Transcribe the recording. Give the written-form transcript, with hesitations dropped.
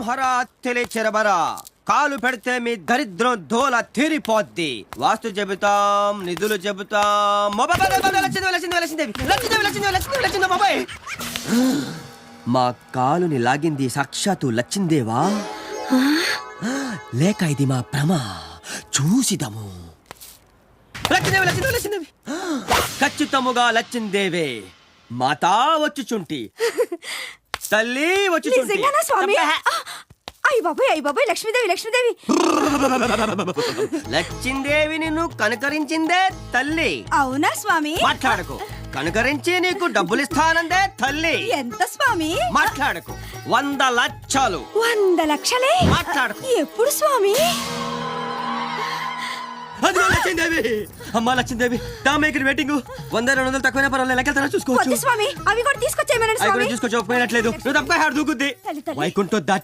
హరా తెలిచెరబరా కాలు పెడితే మీ దరిద్రం దోల తీరిపోద్ది. వాస్తు చెబుతాం, నిధులు చెబుతాం. మా కాలుని లాగింది సాక్షాత్తు లచ్చిందేవా లేక ఇది మా భ్రమ? చూసిదము. లచ్చిందేవి ఖచ్చితముగా లచ్చిందేవే. మాతా వచ్చుచుంటి, తల్లి వచ్చుచుంటి. స్వామి అయ్య బాబాయ్ లక్ష్మీదేవి లచ్చిందేవి నిన్ను కనకరించిందే తల్లి. అవునా స్వామి? మాట్లాడకు. కనకరించి నీకు డబ్బులిస్తానందే తల్లి. ఎంత స్వామి? మాట్లాడకు. 100 లక్షలు. 100 లక్షలే? మాట్లాడకు. ఎప్పుడు స్వామి? అదిగో లచ్చిందేవి. అమ్మా లచ్చిందేవి, డామేకర్ వెయిటింగ్. 100-200 తక్కువైనా పర్వాలేదు, లెక్కలు చూసుకోవచ్చు. స్వామి అవి కూడా తీసుకొచ్చేయమనండి స్వామి. తీసుకొచ్చి ఒప్పుకోనట్లేదు. నువ్వు తప్పక దూకుద్ది. వైకుంఠం దాటి